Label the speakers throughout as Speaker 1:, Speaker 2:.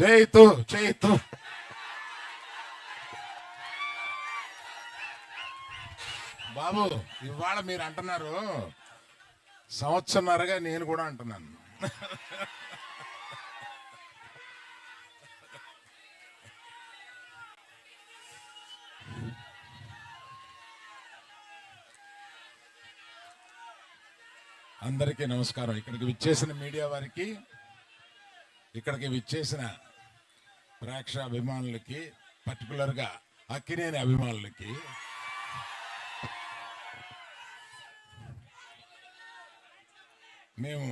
Speaker 1: చేయితు చేయితు బాబు, ఇవాళ మీరు అంటున్నారు, సంవత్సరంన్నరగా నేను కూడా అంటున్నాను. అందరికీ నమస్కారం. ఇక్కడికి విచ్చేసిన మీడియా వారికి, ఇక్కడికి విచ్చేసిన ప్రేక్ష అభిమానులకి, పర్టికులర్గా అక్కినేని అభిమానులకి మేము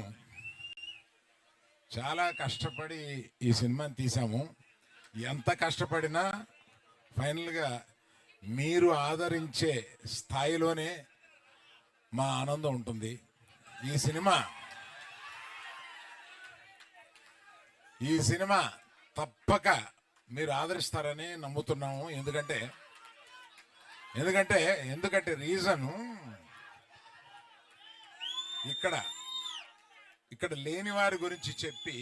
Speaker 1: చాలా కష్టపడి ఈ సినిమాని తీసాము. ఎంత కష్టపడినా ఫైనల్గా మీరు ఆదరించే స్థాయిలోనే మా ఆనందం ఉంటుంది. ఈ సినిమా తప్పక మీరు ఆదరిస్తారని నమ్ముతున్నాము. ఎందుకంటే రీజను ఇక్కడ లేని వారి గురించి చెప్పి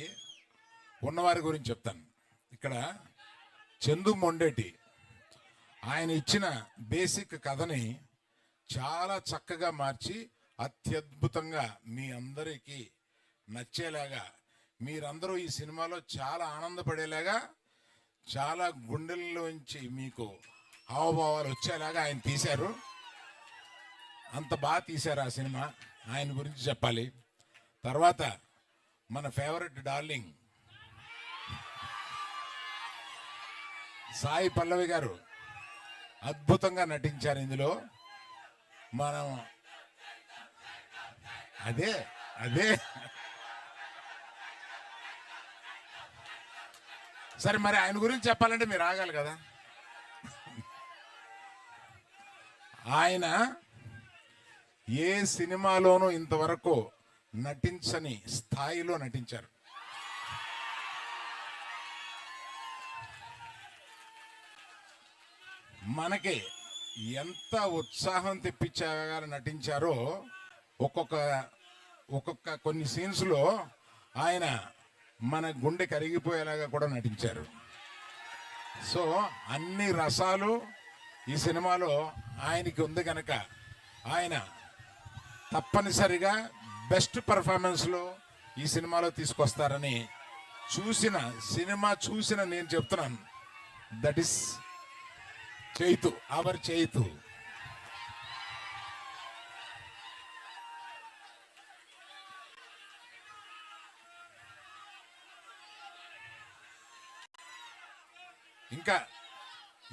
Speaker 1: ఉన్నవారి గురించి చెప్తాను. ఇక్కడ చందు మొండేటి ఆయన ఇచ్చిన బేసిక్ కథని చాలా చక్కగా మార్చి అత్యద్భుతంగా మీ అందరికీ నచ్చేలాగా, మీరందరూ ఈ సినిమాలో చాలా ఆనందపడేలాగా, చాలా గుండెల్లోంచి మీకు హావభావాలు వచ్చేలాగా ఆయన తీశారు. అంత బాగా తీశారు ఆ సినిమా. ఆయన గురించి చెప్పాలి. తర్వాత మన ఫేవరెట్ డార్లింగ్ సాయి పల్లవి గారు అద్భుతంగా నటించారు ఇందులో. మనం అదే సరే, మరి ఆయన గురించి చెప్పాలంటే మీరు ఆగాలి కదా. ఆయన ఏ సినిమాలోనూ ఇంతవరకు నటించని స్థాయిలో నటించారు. మనకి ఎంత ఉత్సాహం తెప్పించగా నటించారో, ఒక్కొక్క కొన్ని సీన్స్లో ఆయన మన గుండె కరిగిపోయేలాగా కూడా నటించారు. సో అన్ని రసాలు ఈ సినిమాలో ఆయనకి ఉంది కనుక ఆయన తప్పనిసరిగా బెస్ట్ పర్ఫార్మెన్స్లో ఈ సినిమాలో తీసుకొస్తారని సినిమా చూసిన నేను చెప్తున్నాను. That is Chaitu, our Chaitu.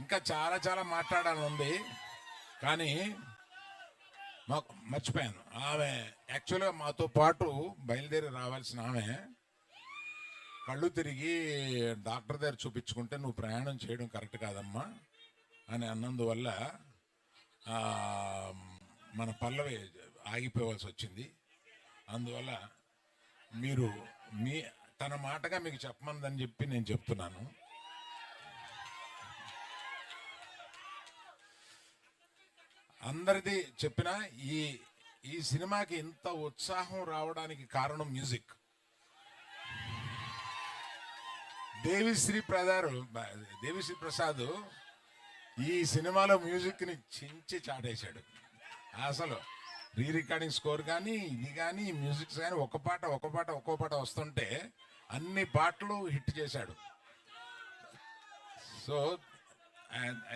Speaker 1: ఇంకా చాలా చాలా మాట్లాడాలని ఉంది, కానీ మాకు మర్చిపోయాను. ఆమె యాక్చువల్గా మాతో పాటు బయలుదేరి రావాల్సిన ఆమె కళ్ళు తిరిగి డాక్టర్ దగ్గర చూపించుకుంటే నువ్వు ప్రయాణం చేయడం కరెక్ట్ కాదమ్మా అని అన్నందువల్ల మన పల్లవి ఆగిపోవాల్సి వచ్చింది. అందువల్ల మీరు తన మాటగా మీకు చెప్పమందని చెప్పి నేను చెప్తున్నాను. అందరిది చెప్పిన ఈ సినిమాకి ఇంత ఉత్సాహం రావడానికి కారణం మ్యూజిక్. దేవిశ్రీ ప్రసాద్ ఈ సినిమాలో మ్యూజిక్ని చించి చాటేశాడు. అసలు రీ రికార్డింగ్ స్కోర్ కానీ ఇది కానీ మ్యూజిక్స్ కానీ ఒక్కో పాట వస్తుంటే అన్ని పాటలు హిట్ చేశాడు. So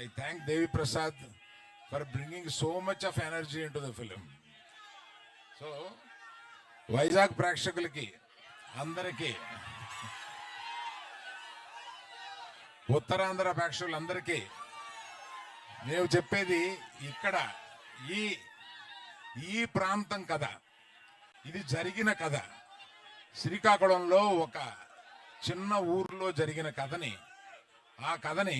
Speaker 1: I thank Devi Prasad for bringing so much of energy into the film. So Vizag ప్రేక్షకులకి అందరికీ, ఉత్తరాంధ్ర ప్రేక్షకులందరికీ నేను చెప్పేది, ఇక్కడ ఈ ప్రాంతం కథ, ఇది జరిగిన కథ. శ్రీకాకుళంలో ఒక చిన్న ఊర్లో జరిగిన కథని, ఆ కథని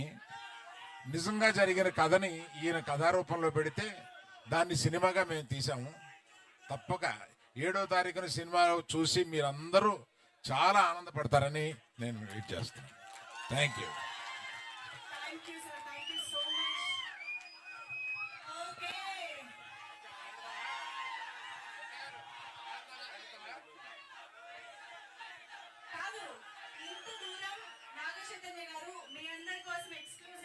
Speaker 1: నిజంగా జరిగిన కథని ఈయన కథారూపంలో పెడితే దాన్ని సినిమాగా మేము తీసాము. తప్పక 7వ తారీఖున సినిమా చూసి మీరందరూ చాలా ఆనందపడతారని నేను వెయిట్ చేస్తున్నాను. Thank you.
Speaker 2: నాగ చైతన్య గారు మీ అందరి కోసం ఎక్స్క్లూజివ్